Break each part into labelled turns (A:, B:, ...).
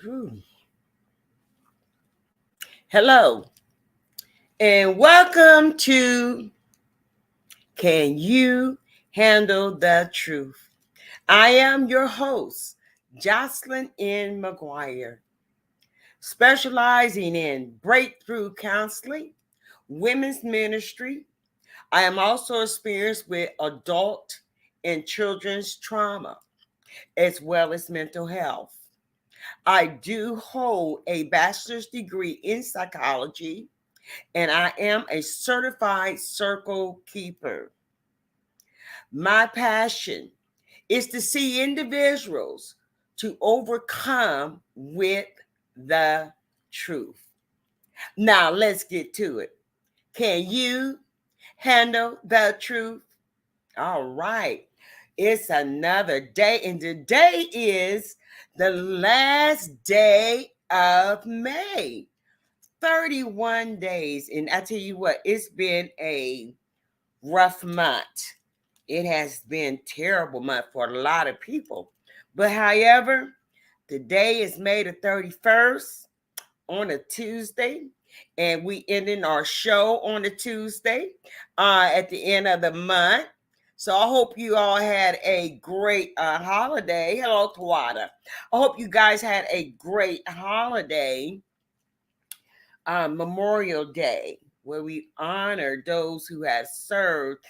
A: Whew. Hello, and welcome to Can You Handle the Truth? I am your host, Jocelyn N. McGuire, specializing in breakthrough counseling, women's ministry. I am also experienced with adult and children's trauma, as well as mental health. I do hold a bachelor's degree in psychology, and I am a certified circle keeper. My passion is to see individuals to overcome with the truth. Now, let's get to it. Can you handle the truth? All right. It's another day, and today is the last day of May. 31 days. And I tell you what, it's been a rough month. It has been terrible month for a lot of people. But however, today is May the 31st on a Tuesday. And we ending our show on a Tuesday at the end of the month. So I hope you all had a great holiday. Hello, Tawada. I hope you guys had a great holiday. Memorial Day, where we honor those who have served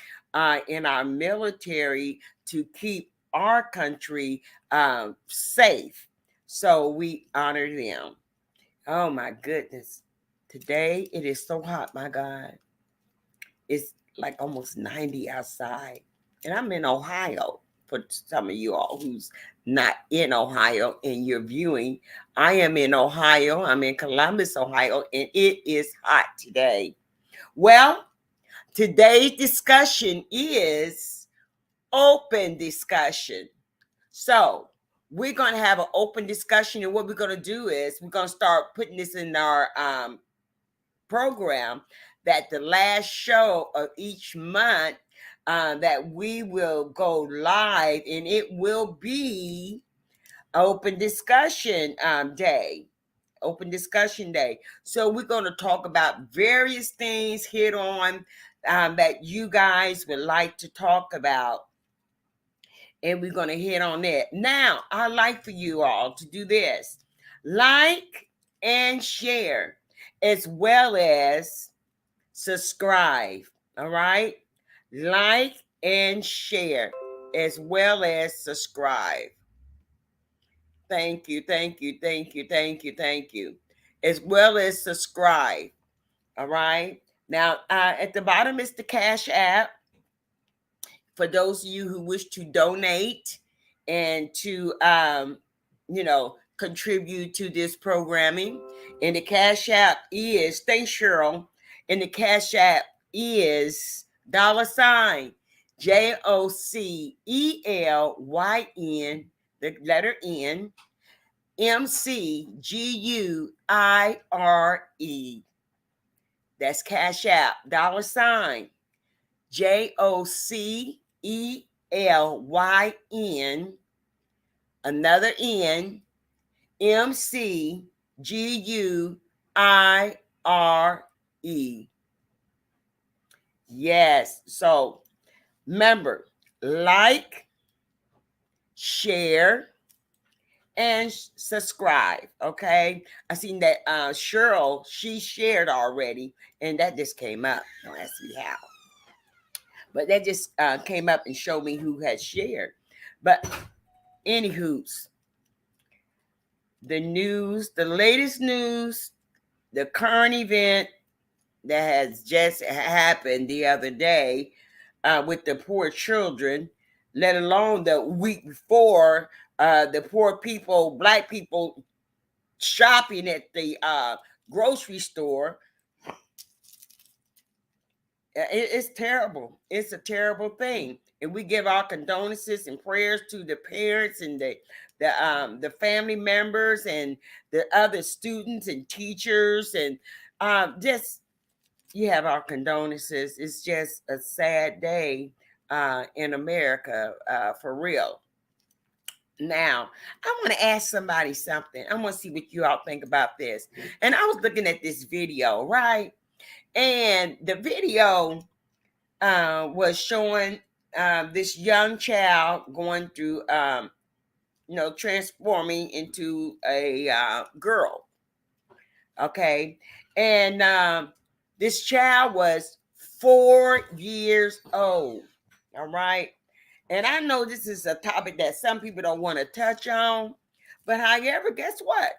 A: in our military to keep our country safe. So we honor them. Oh my goodness. Today it is so hot, my God. It's like almost 90 outside. And I'm in Ohio. For some of you all who's not in Ohio and you're viewing, I am in Ohio. I'm in Columbus, Ohio, and it is hot today. Well, today's discussion is open discussion. So we're going to have an open discussion, and what we're going to do is we're going to start putting this in our program, that the last show of each month that we will go live, and it will be open discussion day. Open discussion day. So we're going to talk about various things hit on that you guys would like to talk about. And we're going to hit on that. Now, I'd like for you all to do this: like and share, as well as subscribe. All right? Like and share, as well as subscribe. Thank you, thank you, thank you, thank you, thank you. As well as subscribe. All right? Now, at the bottom is the Cash App for those of you who wish to donate and to, contribute to this programming. And the Cash App is, thanks, Cheryl. And the Cash App is $ JOCELYN, the letter N, MCGUIRE. That's Cash App, JOCELYN, another N, MCGUIRE. Yes. So remember, like, share, and subscribe. Okay. I seen that Cheryl, she shared already, and that just came up. Don't ask me how. But that just came up and showed me who had shared. But anywho's, the news, the latest news, the current event that has just happened the other day with the poor children, let alone the week before, the poor people, Black people shopping at the grocery store. It's terrible. It's a terrible thing, and we give our condolences and prayers to the parents and the family members and the other students and teachers, and just, you have our condolences. It's just a sad day in America, for real. Now, I want to ask somebody something. I want to see what you all think about this. And I was looking at this video, right? And the video was showing this young child going through, transforming into a girl. Okay. And this child was 4 years old. All right. And I know this is a topic that some people don't want to touch on. But however, guess what?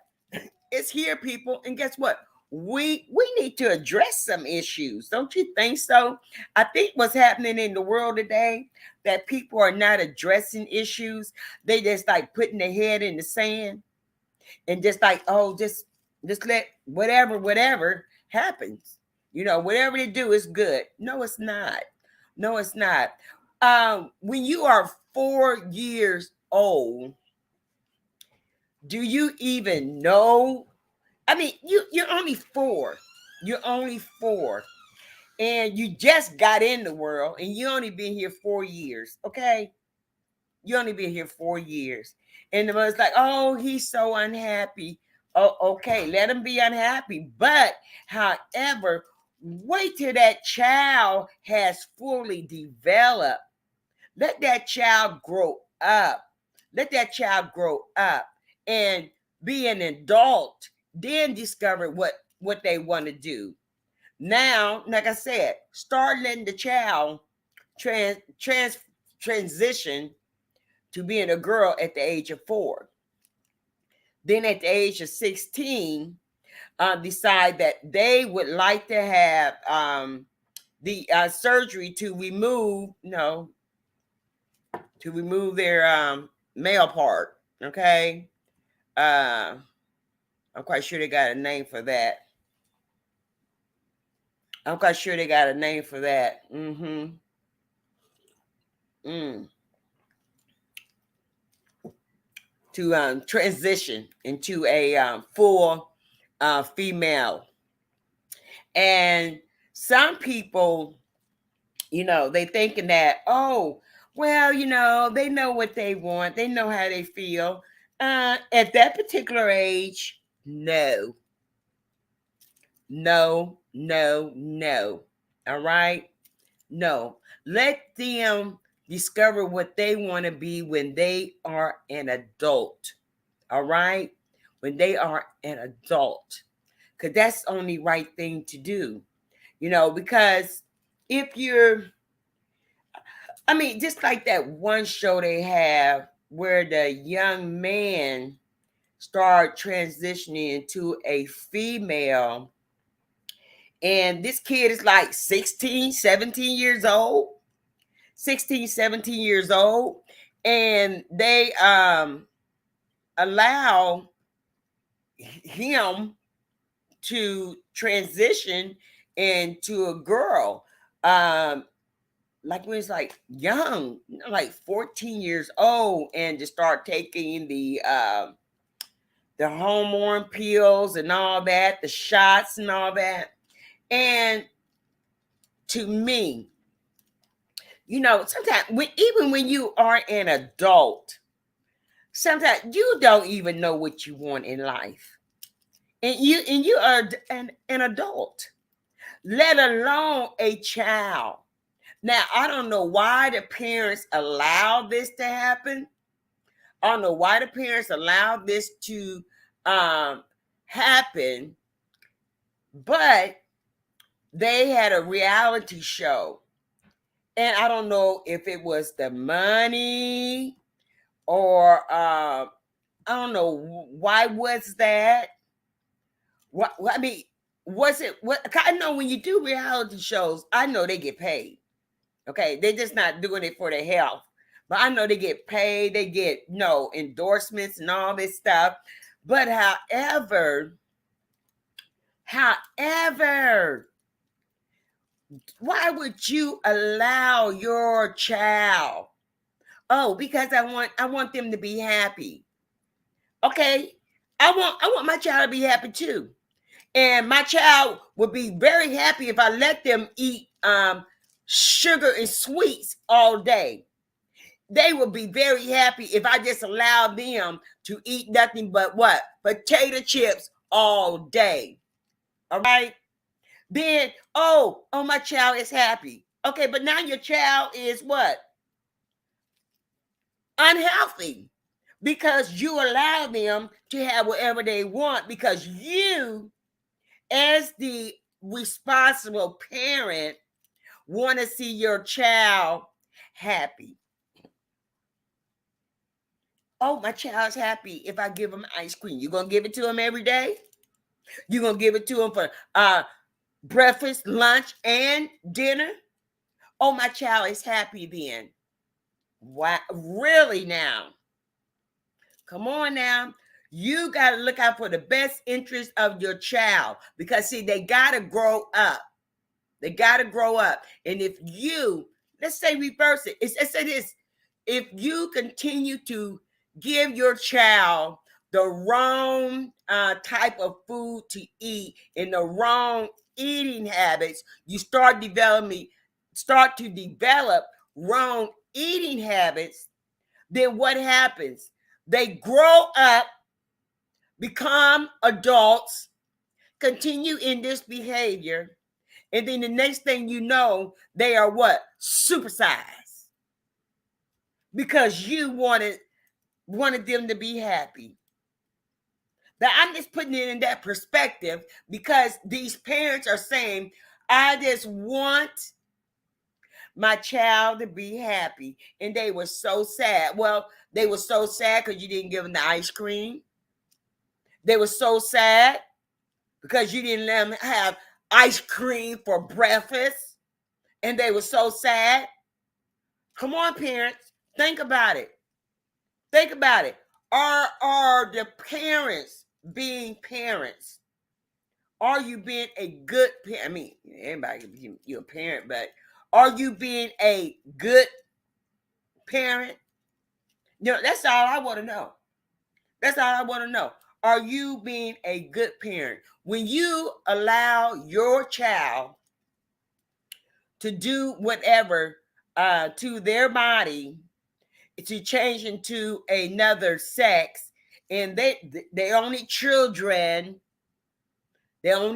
A: It's here, people. And guess what? We need to address some issues. Don't you think so? I think what's happening in the world today, that people are not addressing issues. They just like putting their head in the sand and just like, oh, just let whatever happens. Whatever they do is good. No, it's not. No, it's not. When you are 4 years old, do you even know? I mean, you're only four. You're only four. And you just got in the world and you only been here 4 years. Okay. You only been here 4 years. And the mother's like, oh, he's so unhappy. Oh, okay, let him be unhappy. But however, wait till that child has fully developed. Let that child grow up. Let that child grow up and be an adult, then discover what they want to do. Now, like I said, start letting the child transition to being a girl at the age of 4. Then at the age of 16, decide that they would like to have the surgery to remove, their male part. Okay. I'm quite sure they got a name for that. Mm-hmm. To transition into a full female. And some people, they thinking that, oh, well, they know what they want. They know how they feel. At that particular age, no. No. All right? No. Let them discover what they want to be when they are an adult. All right? When they are an adult. Because that's the only right thing to do. Because if you're, just like that one show they have where the young man started transitioning into a female, and this kid is like 16, 17 years old, 16, 17 years old, and they allow him to transition into a girl. Like when it's like young, like 14 years old, and to start taking the hormone pills and all that, the shots and all that. And to me, sometimes even when you are an adult, sometimes you don't even know what you want in life. And you are an adult, let alone a child. Now, I don't know why the parents allow this to happen. I don't know why the parents allow this to happen. But they had a reality show. And I don't know if it was the money or I don't know. Why was that? What was it? I know when you do reality shows, I know they get paid. Okay, they're just not doing it for their health, but I know they get paid. They get endorsements and all this stuff. But however, why would you allow your child? Oh, because I want them to be happy. Okay, I want my child to be happy too. And my child would be very happy if I let them eat sugar and sweets all day. They will be very happy if I just allow them to eat nothing but what? Potato chips all day. All right. Then, my child is happy. Okay, but now your child is what? Unhealthy. Because you allow them to have whatever they want, because you, as the responsible parent, want to see your child happy. Oh, my child's happy if I give them ice cream. You're going to give it to them every day? You're going to give it to them for breakfast, lunch, and dinner? Oh, my child is happy then. Why? Really now? Come on now. You got to look out for the best interest of your child, because, see, they got to grow up. They got to grow up. And if you, let's say reverse it. Let's say this. If you continue to give your child the wrong type of food to eat and the wrong eating habits, you start to develop wrong eating habits, then what happens? They grow up, become adults, continue in this behavior, and then the next thing you know, they are what? Supersized. Because you wanted them to be happy. Now, I'm just putting it in that perspective, because these parents are saying, I just want my child to be happy. And they were so sad. Well, they were so sad because you didn't give them the ice cream. They were so sad because you didn't let them have ice cream for breakfast. And they were so sad. Come on, parents. Think about it. Think about it. Are the parents being parents? Are you being a good parent? I mean, everybody can be you're a parent, but are you being a good parent? That's all I want to know. That's all I want to know. Are you being a good parent? When you allow your child to do whatever to their body, to change into another sex, and they only children, then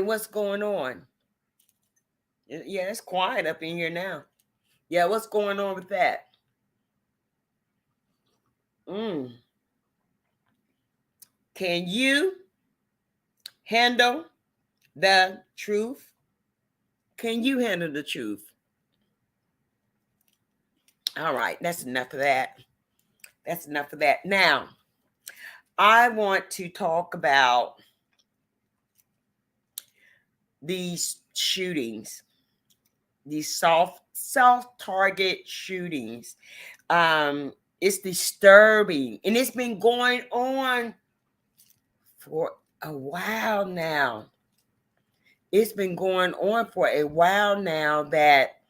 A: what's going on? Yeah, it's quiet up in here now. Yeah, what's going on with that? Can you handle the truth? Can you handle the truth? All right, that's enough of that. That's enough of that. Now, I want to talk about these shootings, these soft-target shootings. It's disturbing, and it's been going on for a while now. It's been going on for a while now that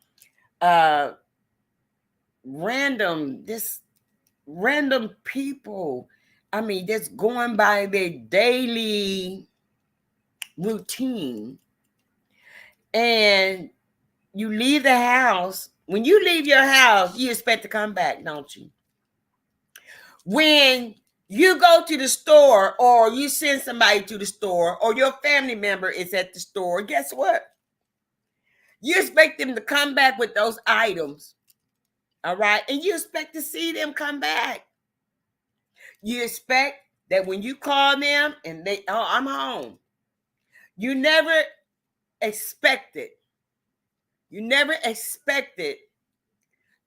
A: random people, I mean, just going by their daily routine. And you leave the house. When you leave your house, you expect to come back, don't you? When you go to the store, or you send somebody to the store, or your family member is at the store, guess what? You expect them to come back with those items. All right. And you expect to see them come back. You expect that when you call them and I'm home. You never expected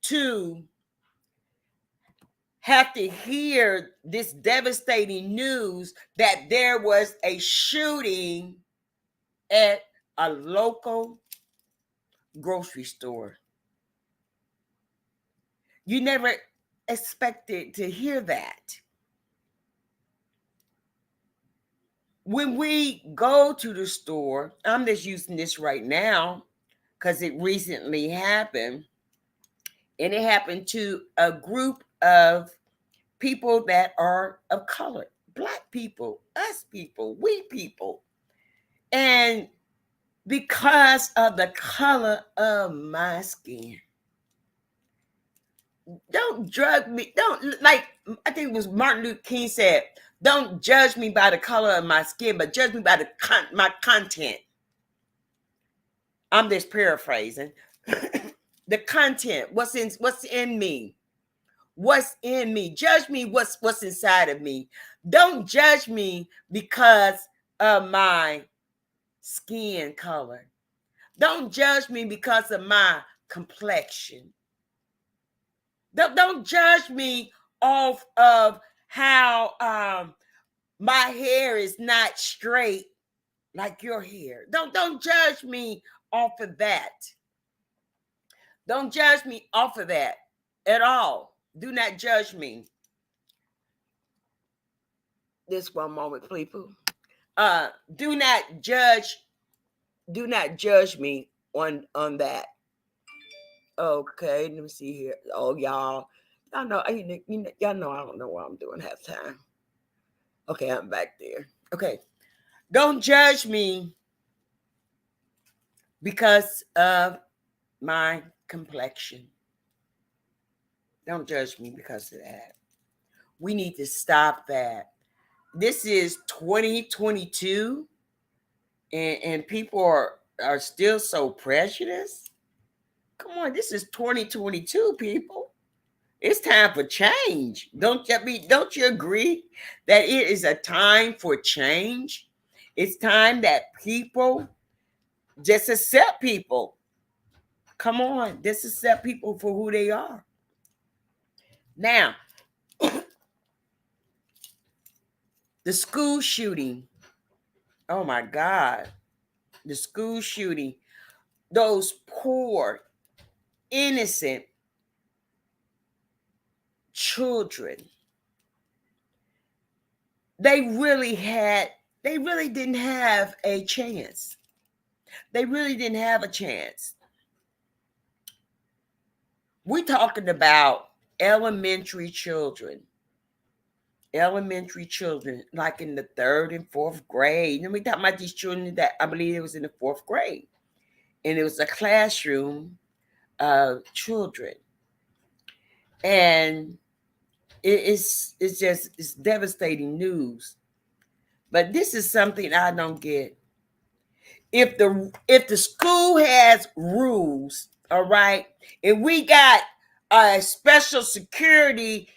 A: to have to hear this devastating news that there was a shooting at a local grocery store. You never expected to hear that. When we go to the store, I'm just using this right now because it recently happened, and it happened to a group of people that are of color, Black people, us people, we people. And because of the color of my skin. Don't judge me. Don't, like, I think it was Martin Luther King said, don't judge me by the color of my skin, but judge me by my content. I'm just paraphrasing. The content, what's in me. What's in me. Judge me what's inside of me. Don't judge me because of my skin color. Don't judge me because of my complexion. Don't judge me off of how my hair is not straight like your hair. Don't judge me off of that. Don't judge me off of that at all. Do not judge me. This one moment, people. Do not judge me on that. Okay, let me see here. Oh, y'all know, y'all know I don't know what I'm doing half time. Okay, I'm back there. Okay, don't judge me because of my complexion. Don't judge me because of that. We need to stop that. This is 2022, and people are still so prejudiced. Come on, this is 2022, people. It's time for change. Don't you agree that it is a time for change? It's time that people just accept people. Come on, just accept people for who they are. Now, the school shooting. Oh my God. The school shooting. Those poor, innocent children. They really didn't have a chance. They really didn't have a chance. We're talking about elementary children, like in the 3rd and 4th grade. And we talking about these children that I believe it was in the 4th grade. And it was a classroom of children. And it's devastating news. But this is something I don't get. If the school has rules, all right, and we got a special security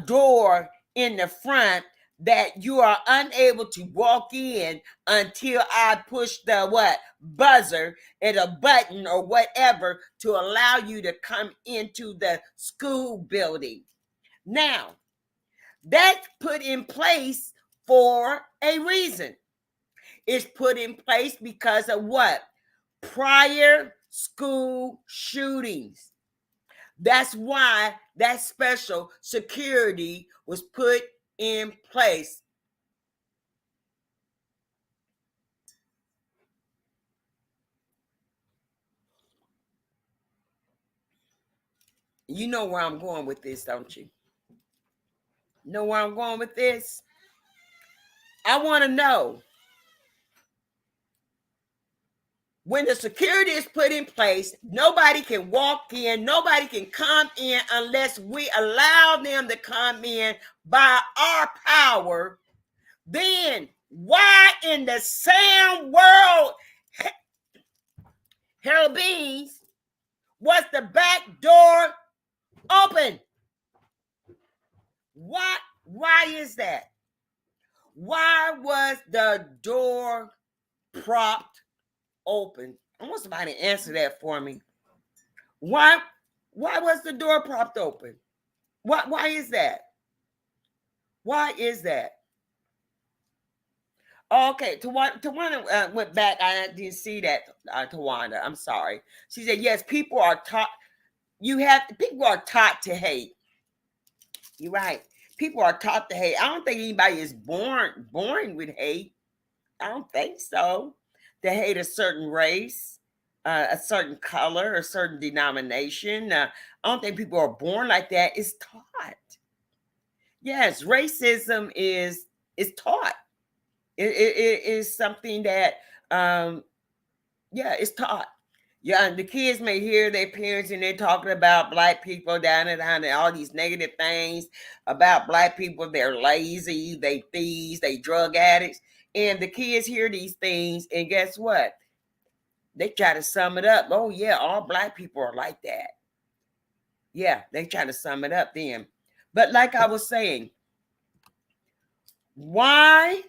A: door in the front that you are unable to walk in until I push the buzzer and a button or whatever to allow you to come into the school building. Now, that's put in place for a reason. It's put in place because of what? Prior school shootings. That's why that special security was put in place. You know where I'm going with this, don't you? Know where I'm going with this? I want to know, when the security is put in place, nobody can walk in, nobody can come in unless we allow them to come in by our power. Then why in the same world, Harold Beans, was the back door open? Why is that? Why was the door propped open? I want somebody to answer that for me. Why was the door propped open? Why is that? Why is that? Okay, Tawana went back. I didn't see that, Tawanda. I'm sorry. She said, yes, people are taught to hate. You're right. People are taught to hate. I don't think anybody is born with hate. I don't think so. To hate a certain race, a certain color, a certain denomination. I don't think people are born like that. It's taught. Yes, racism is taught. It is something that Yeah, it's taught. Yeah, and the kids may hear their parents and they're talking about black people down and all these negative things about black people. They're lazy, they thieves, they drug addicts. And the kids hear these things, and guess what? They try to sum it up. Oh, yeah, all black people are like that. Yeah, they try to sum it up then. But like I was saying, why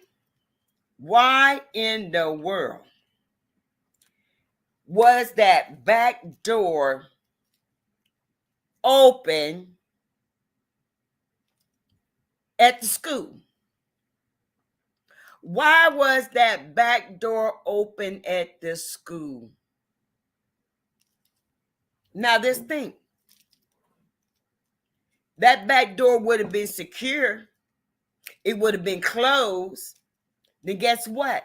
A: in the world was that back door open at the school? Why was that back door open at the school? Now, this thing, that back door would have been secure. It would have been closed. Then guess what?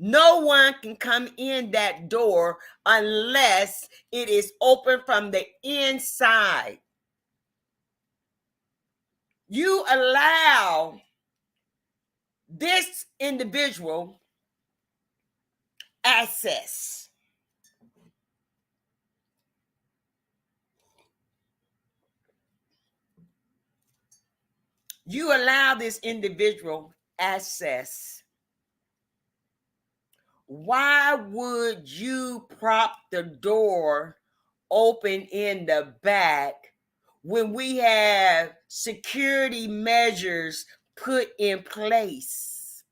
A: No one can come in that door unless it is open from the inside. You allow this individual access. You allow this individual access. Why would you prop the door open in the back when we have security measures put in place?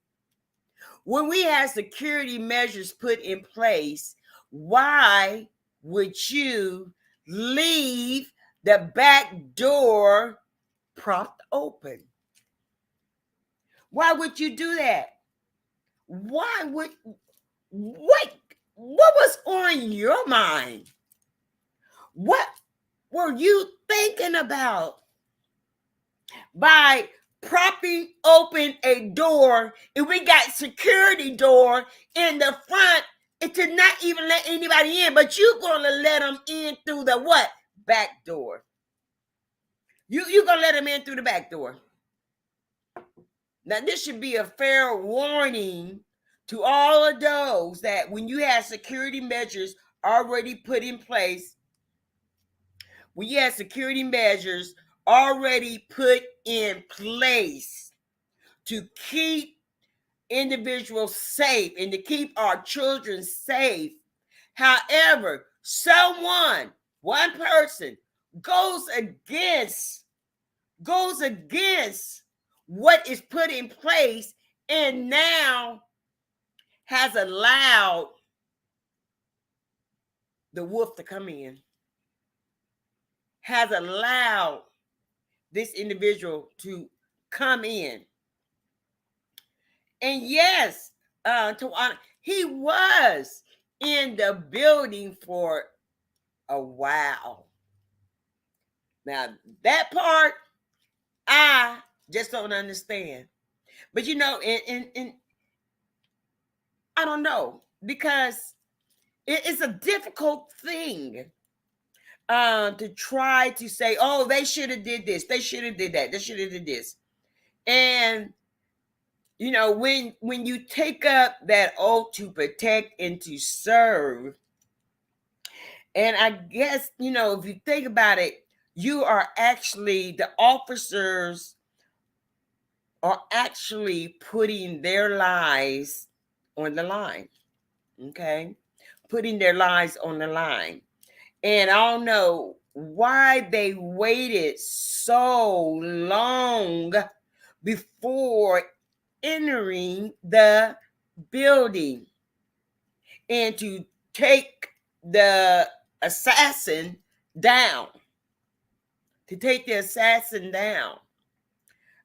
A: When we have security measures put in place, why would you leave the back door propped open? Why would you do that? Why would what was on your mind? What were you thinking about by propping open a door, and we got security door in the front and to not even let anybody in, but you're gonna let them in through the what? Back door. You're gonna let them in through the back door. Now, this should be a fair warning to all of those that when you have security measures already put in place, when you have security measures already put in place to keep individuals safe and to keep our children safe. However, one person goes against what is put in place and now has allowed the wolf to come in, has allowed this individual to come in. And yes, he was in the building for a while. Now, that part, I just don't understand. But you know, and I don't know, because it's a difficult thing to try to say, oh, they should have did this, they should have did that, they should have did this. And you know, when you take up that oath to protect and to serve, and I guess, you know, if you think about it, you are actually, the officers are actually putting their lives on the line. Okay? Putting their lives on the line. And I don't know why they waited so long before entering the building and to take the assassin down. To take the assassin down.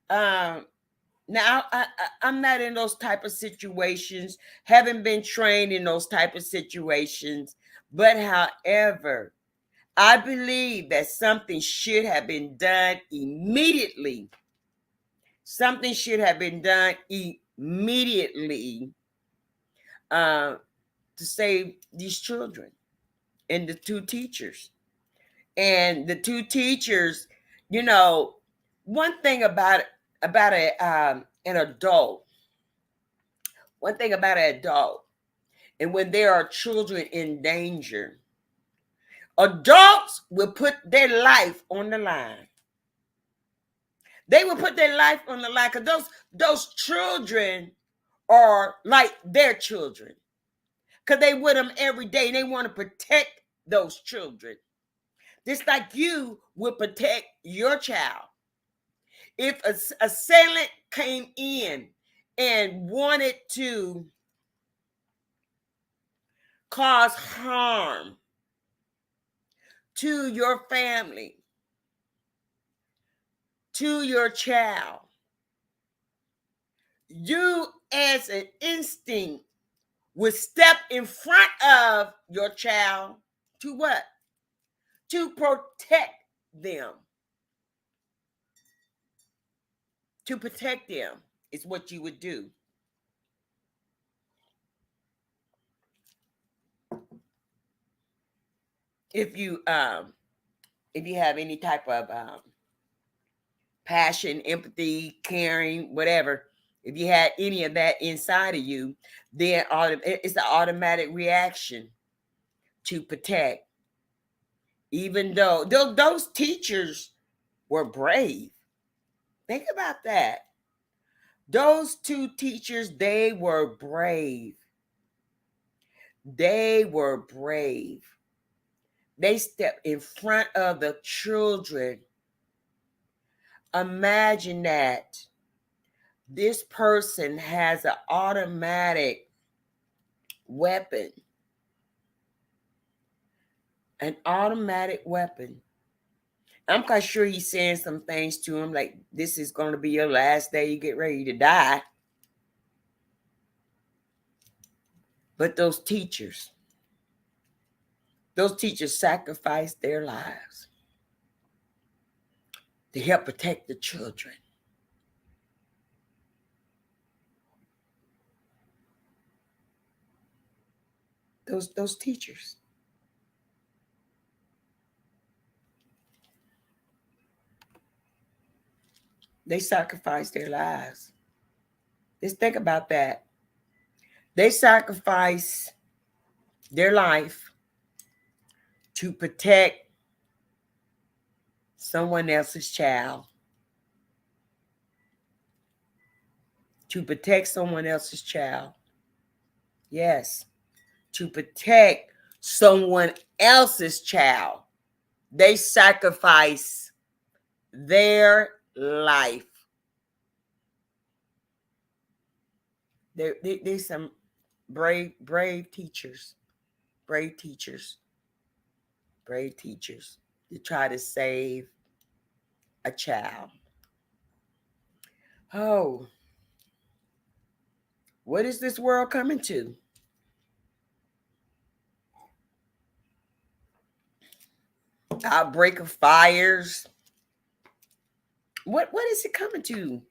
A: Now, I'm not in those type of situations, haven't been trained in those type of situations. But however, I believe that something should have been done immediately. Something should have been done immediately to save these children and the two teachers. And the two teachers, you know, one thing about an adult, one thing about an adult and when there are children in danger, adults will put their life on the line. They will put their life on the line because those children are like their children, because they with them every day. They want to protect those children, just like you would protect your child. If a assailant came in and wanted to cause harm to your family, to your child, you as an instinct would step in front of your child to what? To protect them. To protect them is what you would do. If you have any type of passion, empathy, caring, whatever, if you had any of that inside of you, then it's an automatic reaction to protect. Even though those teachers were brave. Think about that. Those two teachers, they were brave. They were brave. They stepped in front of the children. Imagine that. This person has an automatic weapon. An automatic weapon. I'm quite sure he's saying some things to him like, this is going to be your last day. You get ready to die. But those teachers sacrificed their lives to help protect the children. Those teachers. They sacrificed their lives. Just think about that. They sacrificed their life to protect someone else's child. To protect someone else's child. Yes. To protect someone else's child. They sacrifice their life. They're some brave teachers. Brave teachers. Brave teachers to try to save a child. Oh, what is this world coming to? Outbreak of fires. What is it coming to?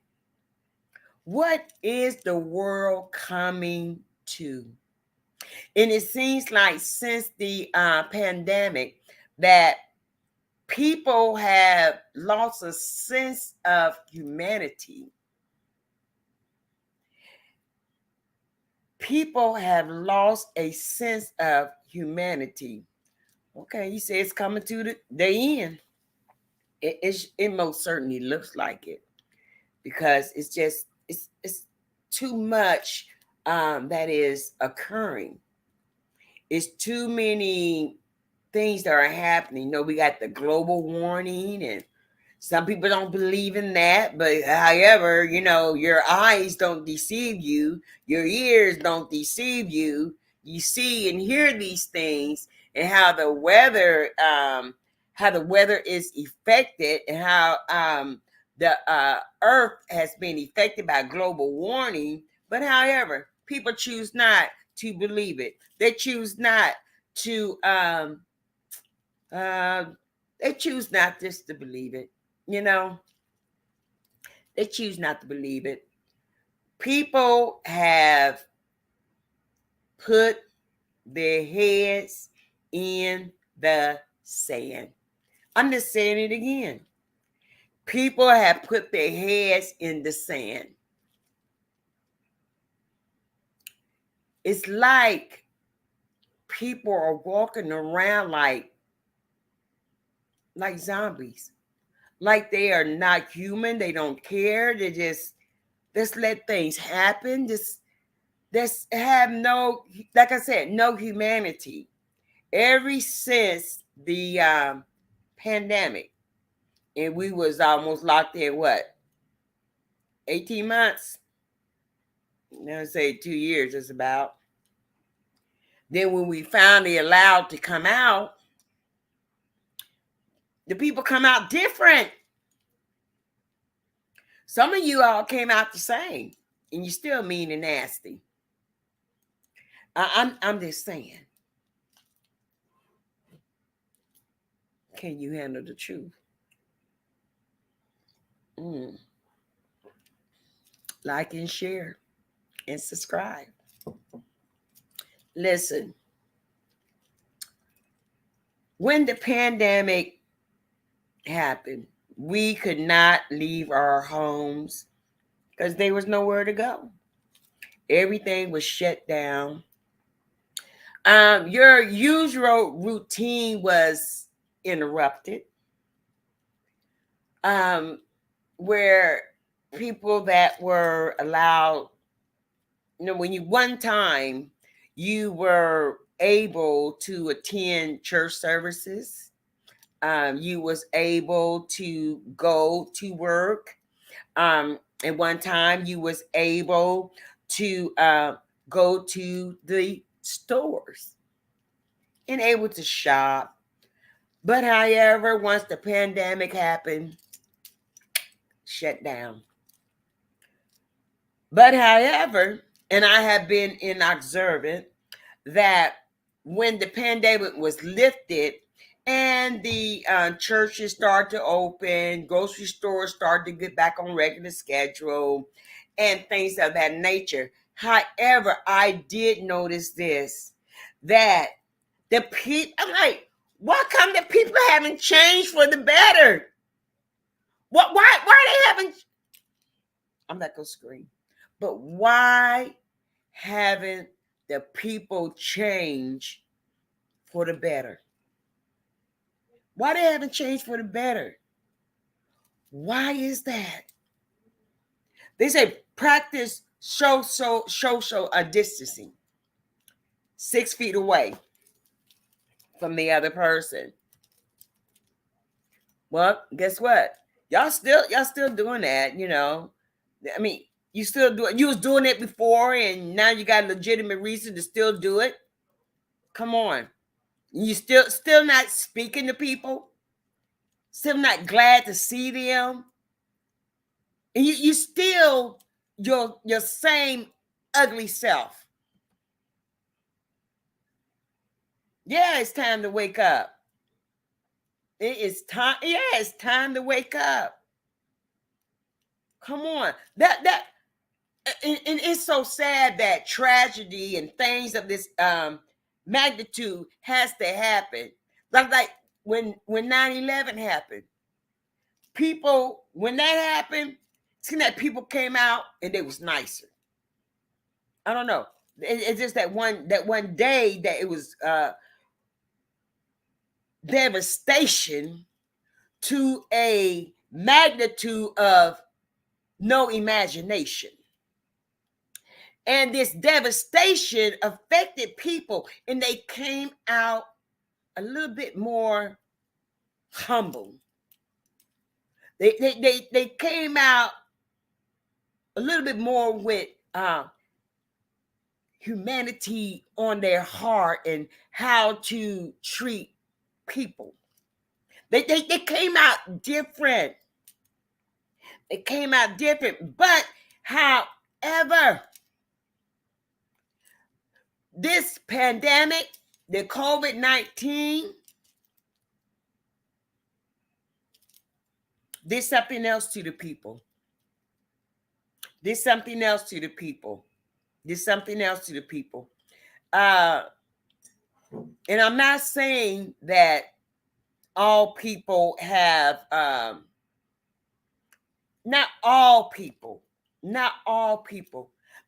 A: What is the world coming to? And it seems like since the pandemic that people have lost a sense of humanity. People have lost a sense of humanity. Okay, he says it's coming to the end. It most certainly looks like it, because it's too much that is occurring. It's too many things that are happening. We got the global warming, and some people don't believe in that, but however, your eyes don't deceive you, your ears don't deceive you. You see and hear these things, and how the weather is affected, and how the earth has been affected by global warming. But however, people choose not to believe it. They choose not to they choose not just to believe it. They choose not to believe it. People have put their heads in the sand. I'm just saying it again. People have put their heads in the sand. It's like people are walking around like zombies, like they are not human. They don't care. They just let things happen. Just have no, like I said, no humanity. Ever since the pandemic, and we was almost locked in, what, 18 months? Now say 2 years is about. Then when we finally allowed to come out, the people come out different. Some of you all came out the same, and you still mean and nasty. I'm just saying. Can you handle the truth? Like and share and subscribe. Listen, when the pandemic happened, we could not leave our homes because there was nowhere to go. Everything was shut down. Your usual routine was interrupted. Where people that were allowed, when you one time you were able to attend church services, you was able to go to work. At one time you was able to go to the stores and able to shop. But however, once the pandemic happened, shut down. But however, and I have been in observant that when the pandemic was lifted and the churches started to open, grocery stores started to get back on regular schedule, and things of that nature. However, I did notice this, that the people, I'm like, why come the people haven't changed for the better? Why they haven't? I'm not gonna scream, but why haven't the people change for the better? Why they haven't changed for the better? Why is that? They say practice social distancing, 6 feet away from the other person. Well, guess what? Y'all still doing that, I mean, you still do it. You was doing it before, and now you got a legitimate reason to still do it. Come on. You still not speaking to people, still not glad to see them. And you still your same ugly self. Yeah, it's time to wake up. It is time. Yeah, it's time to wake up. Come on. That and it's so sad that tragedy and things of this magnitude has to happen. Like when 9/11 happened. People, when that happened, seeing that people came out and they was nicer. I don't know. It's just that one day that it was devastation to a magnitude of no imagination. And this devastation affected people, and they came out a little bit more humble. They came out a little bit more with humanity on their heart and how to treat people. They came out different. It came out different. But however, this pandemic, the COVID-19, did something else to the people. Did something else to the people. Did something else to the people. And I'm not saying that all people have, not all people,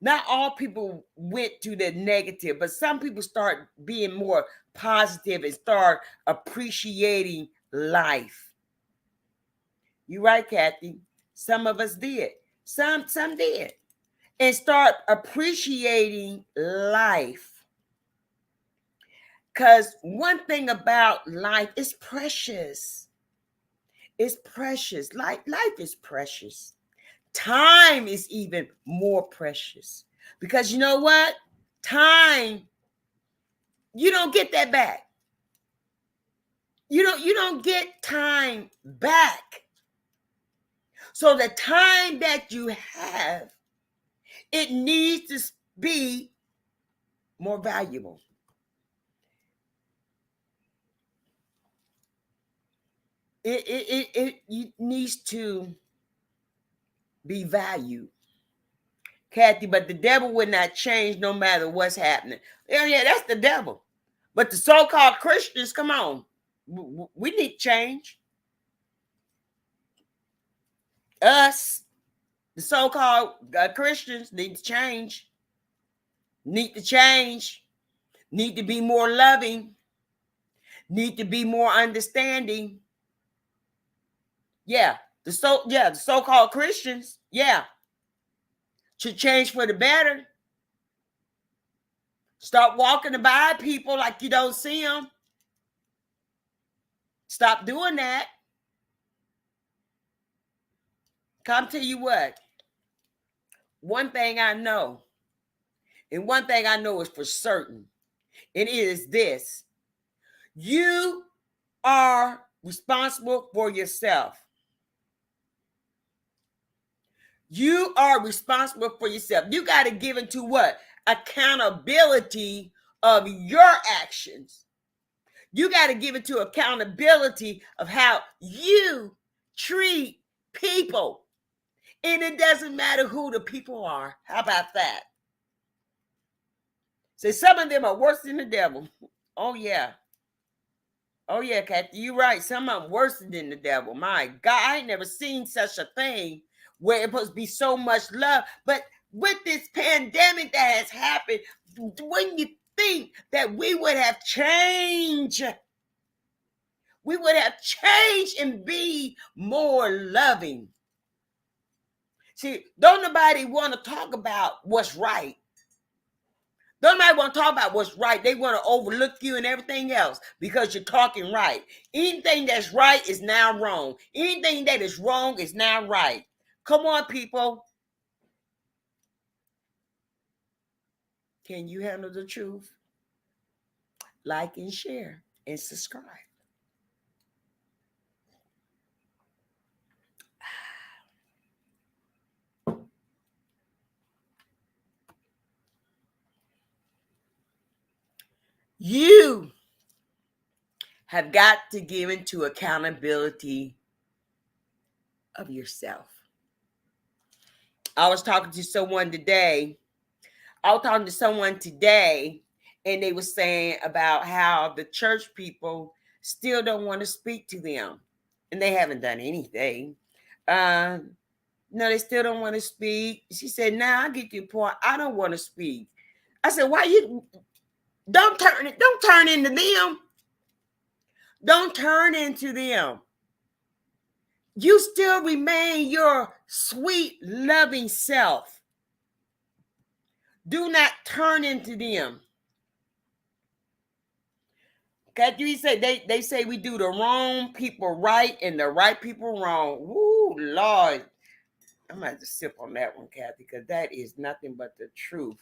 A: Not all people went to the negative, but some people start being more positive and start appreciating life. You right, Kathy. Some of us did. Some did. And start appreciating life. Because one thing about life is precious. It's precious. Life is precious. Time is even more precious. Because you know what? Time, you don't get that back. You don't get time back. So the time that you have, it needs to be more valuable. It needs to be valued, Kathy. But the devil would not change no matter what's happening. Yeah, that's the devil. But the so-called Christians, come on, we need change. Us, the so-called Christians, need to change. Need to change. Need to be more loving. Need to be more understanding. Yeah, the so-called Christians, yeah, should change for the better. Start walking by people like you don't see them. Stop doing that. Come tell you what. One thing I know, and one thing I know is for certain, it is this. You are responsible for yourself. You are responsible for yourself. You got to give into what? Accountability of your actions. You got to give into accountability of how you treat people. And it doesn't matter who the people are. How about that? So some of them are worse than the devil. Oh, yeah. Oh, yeah, Kathy, you're right. Some of them worse than the devil. My God, I ain't never seen such a thing where it's supposed to be so much love. But with this pandemic that has happened, when you think that we would have changed, we would have changed and be more loving. See, don't nobody want to talk about what's right. Don't nobody want to talk about what's right. They want to overlook you and everything else because you're talking right. Anything that's right is now wrong. Anything that is wrong is now right. Come on, people. Can you handle the truth? Like and share and subscribe. You have got to give into accountability of yourself. I was talking to someone today. And they were saying about how the church people still don't want to speak to them. And they haven't done anything. No, they still don't want to speak. She said, "Now I get to the point, I don't want to speak." I said, "Why you don't turn into them. Don't turn into them. You still remain your sweet, loving self. Do not turn into them." Okay, you say they say we do the wrong people right and the right people wrong. Woo, Lord. I'm gonna have to sip on that one, Kathy, because that is nothing but the truth.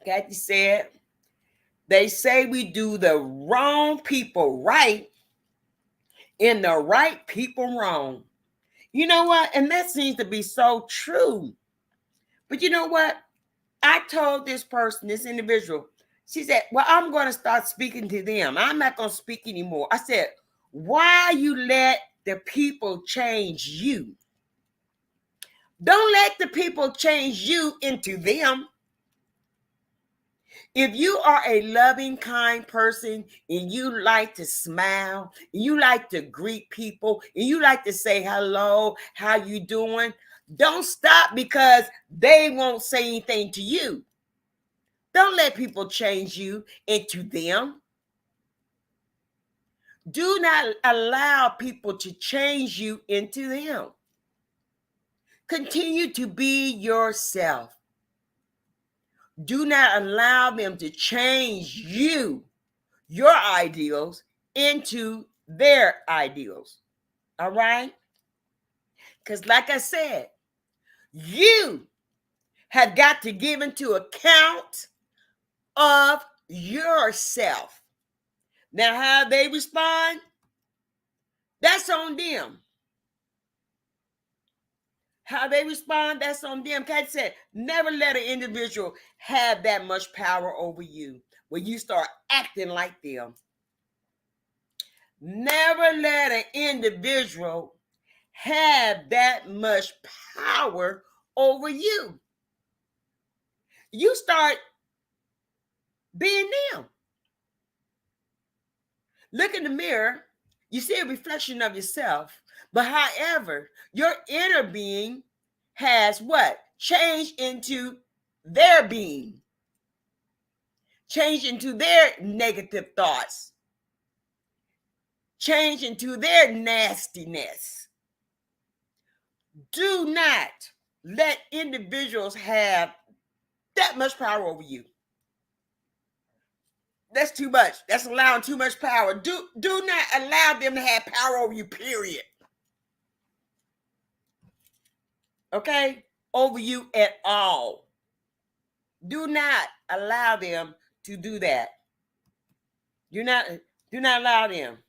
A: Kathy said, they say we do the wrong people right and the right people wrong. You know what? And that seems to be so true. But you know what? I told this person, this individual, she said, "Well, I'm going to start speaking to them. I'm not going to speak anymore." I said, "Why you let the people change you? Don't let the people change you into them. If you are a loving, kind person and you like to smile, and you like to greet people, and you like to say hello, how you doing? Don't stop because they won't say anything to you. Don't let people change you into them. Do not allow people to change you into them. Continue to be yourself. Do not allow them to change you, your ideals, into their ideals. All right? Because, like I said, you have got to give into account of yourself. Now, how they respond, that's on them. How they respond, that's on them. Kat said, never let an individual have that much power over you when you start acting like them. Never let an individual have that much power over you. You start being them. Look in the mirror, you see a reflection of yourself, but however, your inner being has what? Changed into their being, changed into their negative thoughts, changed into their nastiness. Do not let individuals have that much power over you. That's too much. That's allowing too much power. Do not allow them to have power over you, period. Okay? Over you at all. Do not allow them to do that. Do not allow them.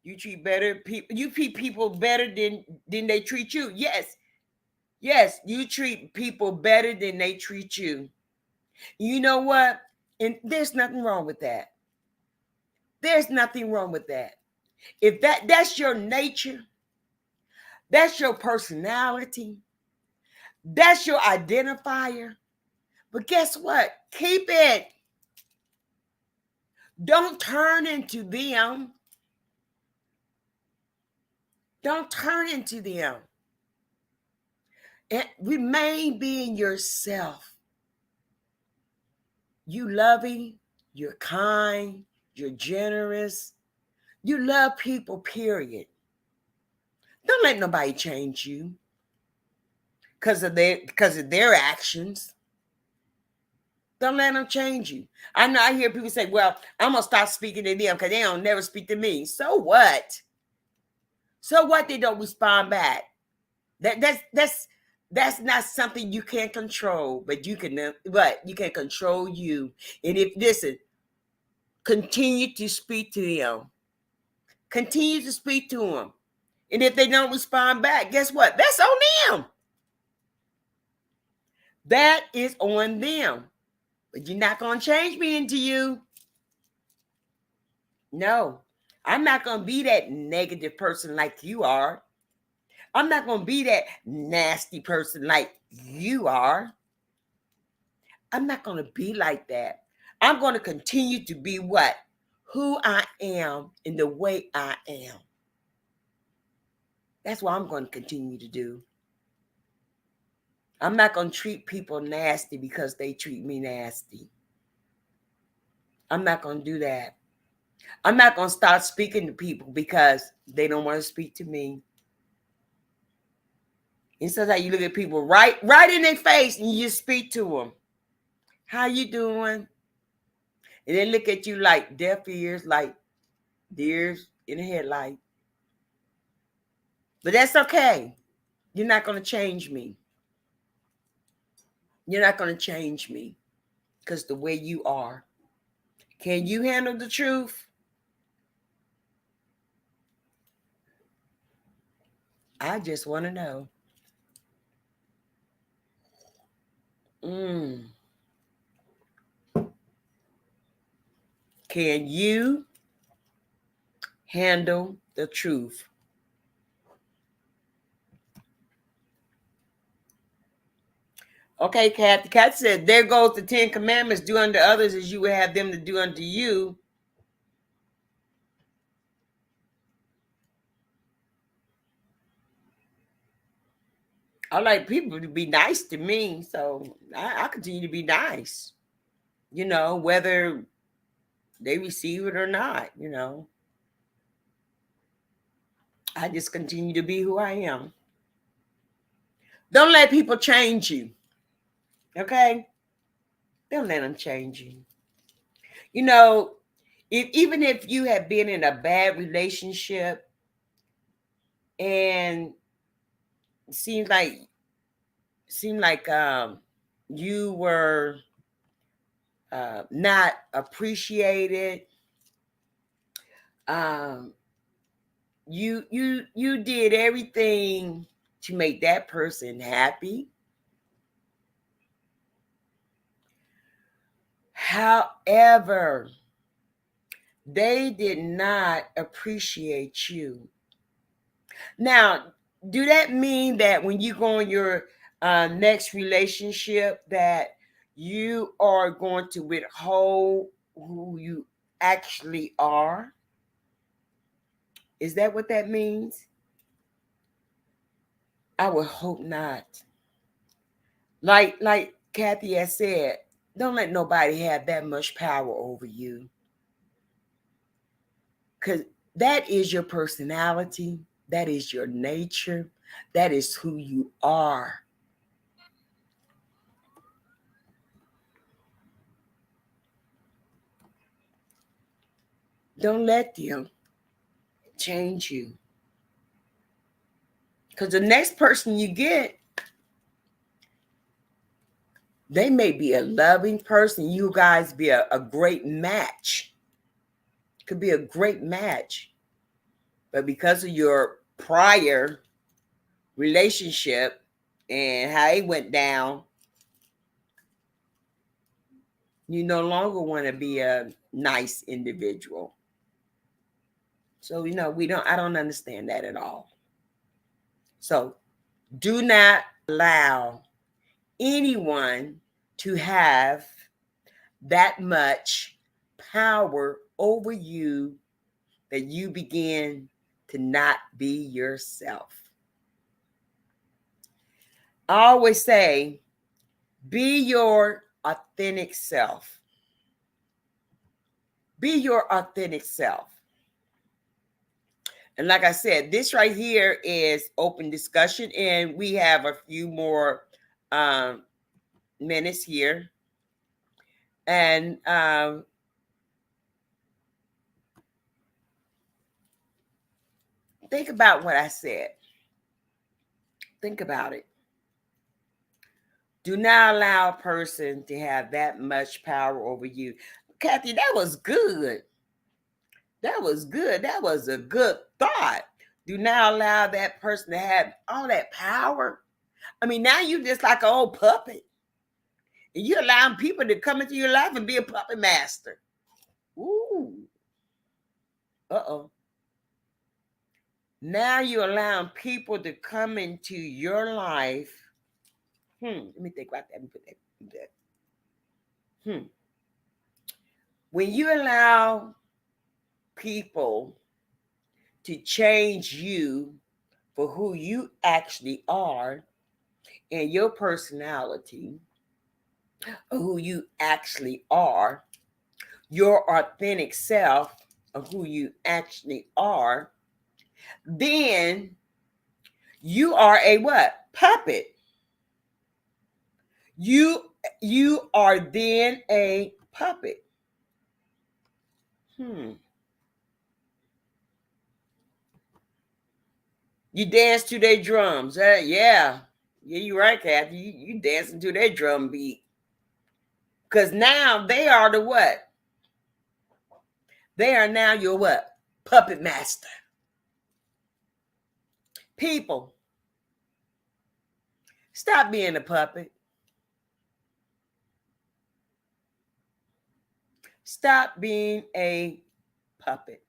A: You treat better people. You treat people better than they treat you. Yes. Yes, you treat people better than they treat you. You know what? And there's nothing wrong with that. There's nothing wrong with that. If that's your nature, that's your personality, that's your identifier. But guess what? Keep it. Don't turn into them. Don't turn into them. And remain being yourself. You loving, you're kind, you're generous. You love people, period. Don't let nobody change you because of their actions. Don't let them change you. I know I hear people say, well, I'm going to stop speaking to them because they don't never speak to me. So what? So what they don't respond back? That's not something you can control, but you can control you. And if listen, continue to speak to them. Continue to speak to them. And if they don't respond back, guess what? That's on them. That is on them. But you're not going to change me into you. No, I'm not going to be that negative person like you are. I'm not going to be that nasty person like you are. I'm not going to be like that. I'm going to continue to be what? Who I am in the way I am. That's what I'm going to continue to do. I'm not going to treat people nasty because they treat me nasty. I'm not going to do that. I'm not going to start speaking to people because they don't want to speak to me. And sometimes you look at people right in their face and you speak to them. How you doing? And they look at you like deaf ears, like deers in a headlight. But that's okay. You're not going to change me. You're not going to change me because the way you are. Can you handle the truth? I just want to know. Can you handle the truth? Okay, Kathy. Kat said, there goes the 10 Commandments. Do unto others as you would have them to do unto you. I like people to be nice to me, so I continue to be nice. Whether they receive it or not. I just continue to be who I am. Don't let people change you. Okay? Don't let them change you. You know, even if you have been in a bad relationship and seems like you were not appreciated, um, you did everything to make that person happy. However, they did not appreciate you. Now, do that mean that when you go in your next relationship that you are going to withhold who you actually are? Is that what that means? I would hope not. Like Kathy has said, don't let nobody have that much power over you. Because that is your personality. That is your nature. That is who you are. Don't let them change you. Because the next person you get, they may be a loving person. You guys be a great match. Could be a great match. But because of your prior relationship and how it went down, you no longer want to be a nice individual. So, I don't understand that at all. So, do not allow anyone to have that much power over you that you begin to not be yourself. I always say, be your authentic self. Be your authentic self. And like I said, this right here is open discussion, and we have a few more um, minutes here. And think about what I said. Think about it. Do not allow a person to have that much power over you. Kathy, that was good. That was good. That was a good thought. Do not allow that person to have all that power. I mean, now you just like an old puppet. And you're allowing people to come into your life and be a puppet master. Ooh. Uh-oh. Now you're allowing people to come into your life. Let me think about that. Let me put that. When you allow people to change you for who you actually are and your personality, who you actually are, your authentic self of who you actually are, then you are a what? Puppet. You are then a puppet. You dance to their drums. Yeah, you're right, Kathy. You dancing to their drum beat. Because now they are the what? They are now your what? Puppet master. People, stop being a puppet. Stop being a puppet.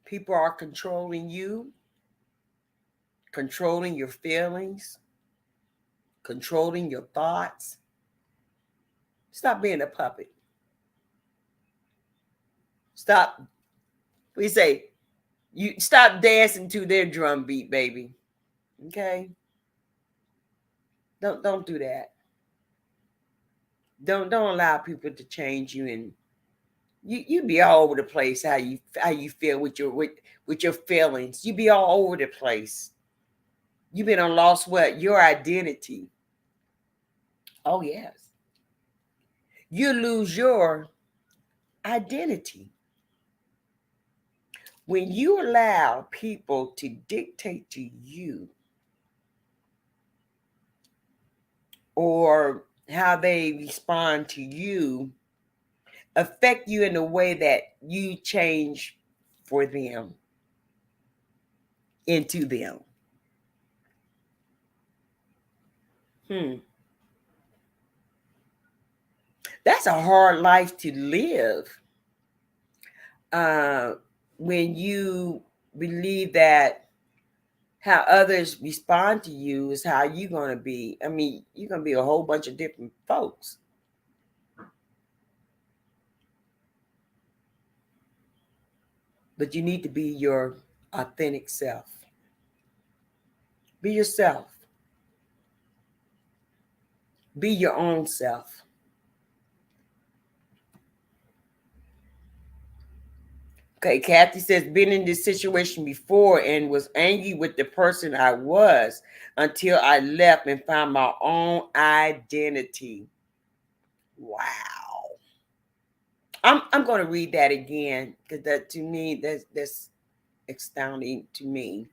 A: People are controlling you, controlling your feelings, controlling your thoughts. Stop being a puppet. Stop. We say, you stop dancing to their drum beat, baby. Okay? Don't do that. Don't allow people to change you, and you be all over the place how you feel with your feelings. You be all over the place. You been on lost what? Your identity. Oh yes. You lose your identity. When you allow people to dictate to you or how they respond to you, affect you in a way that you change for them, into them. That's a hard life to live. When you believe that how others respond to you is how you're going to be. I mean, you're going to be a whole bunch of different folks. But you need to be your authentic self. Be yourself. Be your own self. Okay, Kathy says, been in this situation before and was angry with the person I was until I left and found my own identity. Wow. I'm going to read that again because that to me that's astounding to me.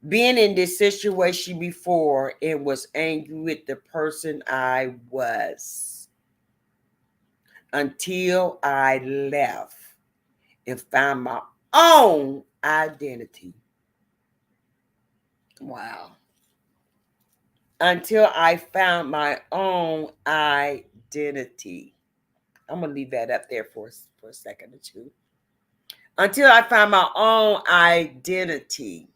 A: Been in this situation before and was angry with the person I was until I left and found my own identity. Wow. Until I found my own identity. I'm going to leave that up there for a second or two. Until I found my own identity.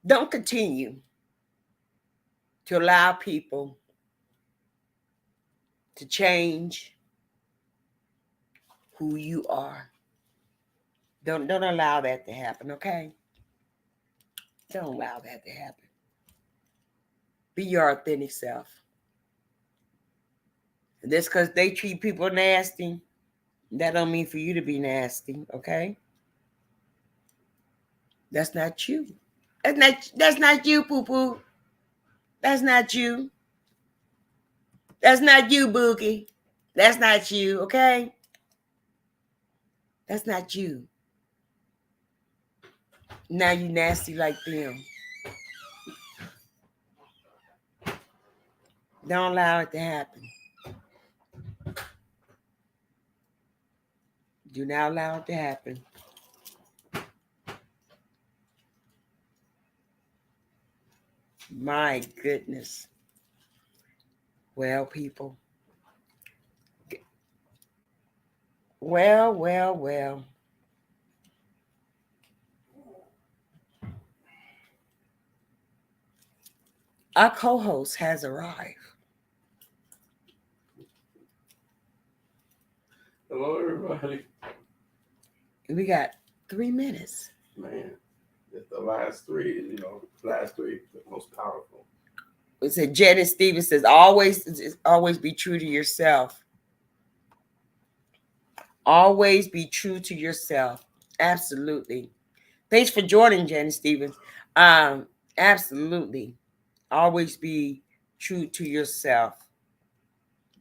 A: Don't continue to allow people to change who you are. Don't allow that to happen, okay? Don't allow that to happen. Be your authentic self. And just because they treat people nasty, that don't mean for you to be nasty, okay? That's not you. That's not you, poo-poo. That's not you. That's not you, Boogie. That's not you, okay? That's not you. Now you nasty like them. Don't allow it to happen. Do not allow it to happen. My goodness. Well, people. Well. Our co-host has arrived.
B: Hello, everybody.
A: We got 3 minutes.
B: Man, the last three, the most powerful.
A: It said Janet Stevens says, always be true to yourself. Always be true to yourself. Absolutely. Thanks for joining, Janet Stevens. Absolutely. Always be true to yourself.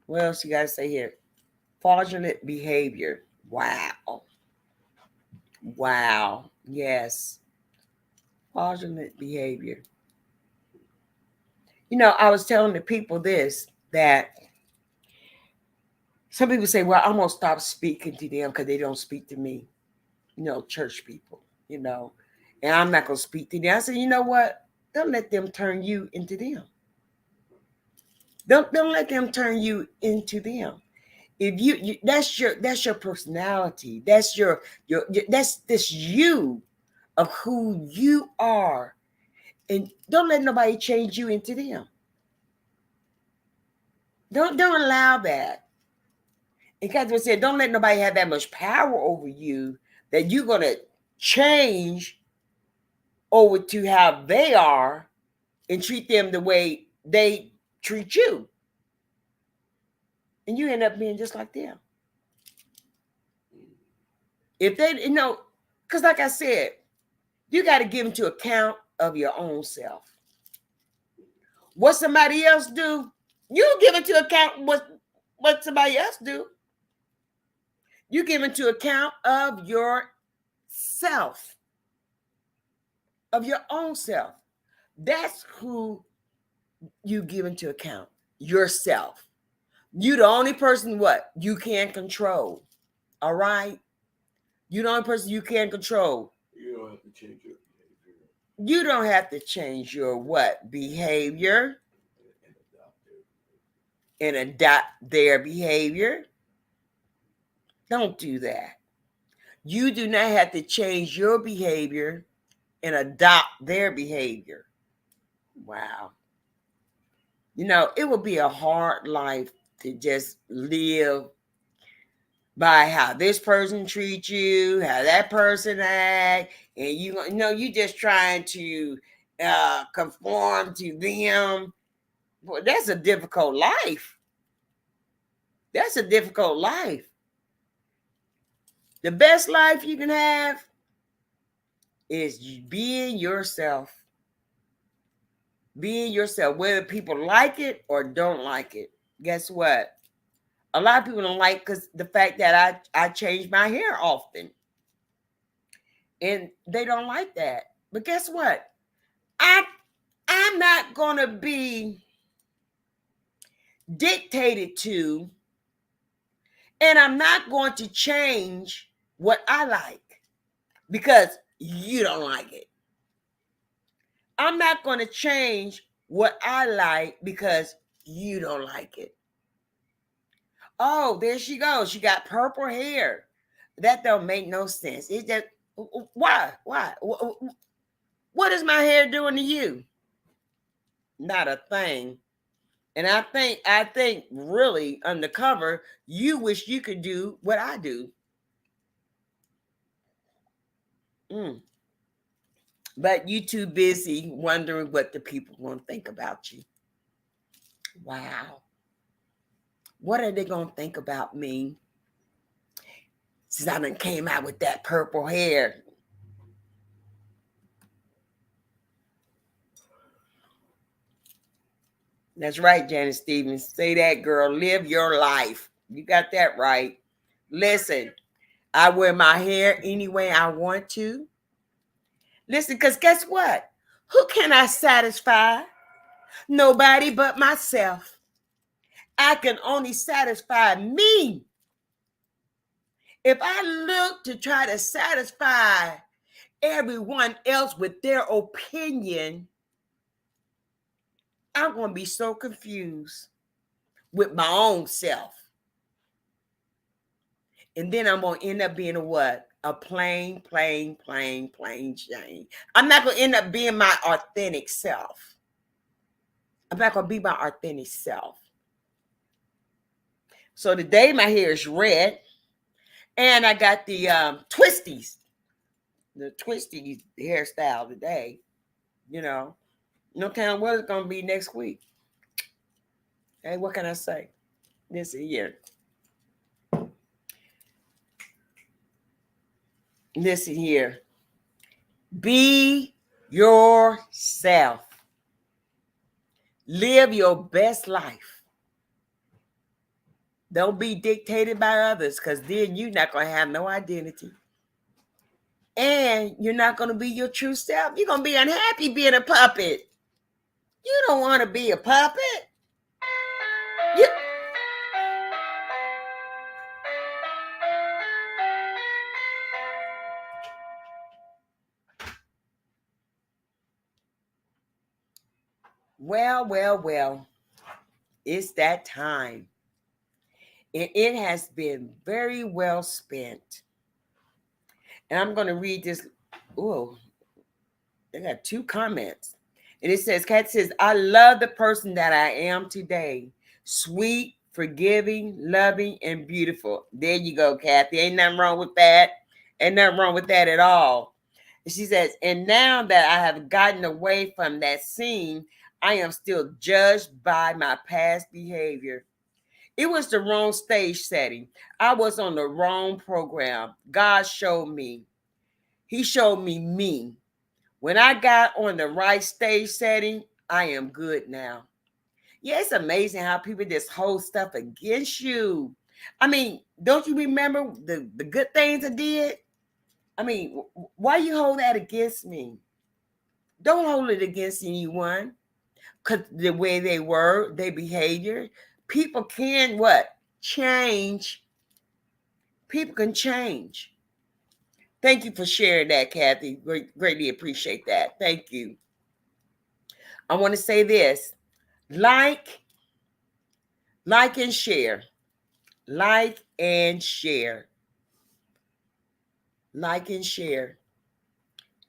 A: What else you got to say here? Fraudulent behavior. Wow. Yes. Fraudulent behavior. I was telling the people this, that some people say, well, I'm going to stop speaking to them because they don't speak to me. Church people, and I'm not going to speak to them. I said, you know what? Don't let them turn you into them. Don't let them turn you into them. If you that's your personality. That's your that's this you of who you are. And don't let nobody change you into them. Don't allow that. And Catherine said, don't let nobody have that much power over you that you're gonna change over to how they are and treat them the way they treat you. And you end up being just like them. If they, because like I said, you got to give into account of your own self. What somebody else do, you give into account what somebody else do. You give into account of yourself, of your own self. That's who you give into account, yourself. You the only person what you can control. All right? You the only person you can control.
B: You don't have to change your behavior.
A: You don't have to change your what? Behavior. And adopt their behavior. Don't do that. You do not have to change your behavior and adopt their behavior. Wow. It would be a hard life to just live by how this person treats you, how that person act, and you just trying to conform to them. Boy, that's a difficult life. That's a difficult life. The best life you can have is being yourself. Being yourself, whether people like it or don't like it. Guess what? A lot of people don't like because the fact that I change my hair often. And they don't like that. But guess what? I'm not going to be dictated to, and I'm not going to change what I like because you don't like it. I'm not going to change what I like because you don't like it. Oh, there she goes. She got purple hair. That don't make no sense. It's just, why? What is my hair doing to you? Not a thing. And I think really undercover, you wish you could do what I do. But you too busy wondering what the people going to think about you. Wow. What are they going to think about me? Since I done came out with that purple hair. That's right, Janet Stevens. Say that, girl. Live your life. You got that right. Listen, I wear my hair any way I want to. Listen, because guess what? Who can I satisfy? Nobody but myself. I can only satisfy me. If I look to try to satisfy everyone else with their opinion, I'm going to be so confused with my own self. And then I'm going to end up being a what? A plain Jane. I'm not going to end up being my authentic self. I'm not going to be my authentic self. So today my hair is red. And I got the twisties. The twisties hairstyle today. No telling what it's going to be next week. Hey, what can I say? This year. Listen here. Be yourself. Live your best life. Don't be dictated by others, because then you're not going to have no identity. And you're not going to be your true self. You're going to be unhappy being a puppet. You don't want to be a puppet. Well. It's that time. And it has been very well spent. And I'm going to read this. Oh, I got 2 comments. And it says, Kat says, I love the person that I am today. Sweet, forgiving, loving, and beautiful. There you go, Kathy. Ain't nothing wrong with that. Ain't nothing wrong with that at all. And she says, and now that I have gotten away from that scene, I am still judged by my past behavior. It was the wrong stage setting. I was on the wrong program. God showed me. He showed me me. When I got on the right stage setting, I am good now. Yeah, it's amazing how people just hold stuff against you. I mean, don't you remember the good things I did? I mean, why you hold that against me? Don't hold it against anyone. Because the way they were, their behavior, people can what? Change. People can change. Thank you for sharing that, Kathy. Greatly appreciate that. Thank you. I want to say this. Like and share. Like and share. Like and share.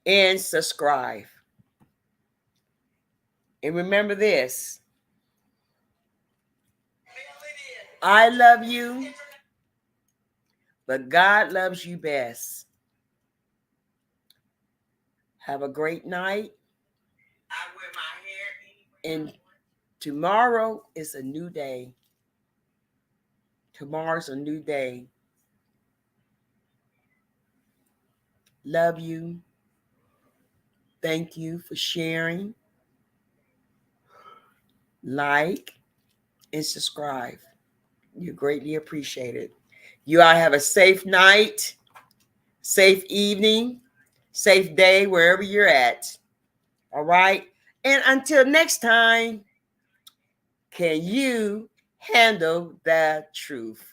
A: And subscribe. And remember this. I love you, but God loves you best. Have a great night. And tomorrow is a new day. Tomorrow's a new day. Love you. Thank you for sharing. Like and subscribe. You're greatly appreciated. You all have a safe night, safe evening, safe day, wherever you're at. All right. And until next time, can you handle the truth?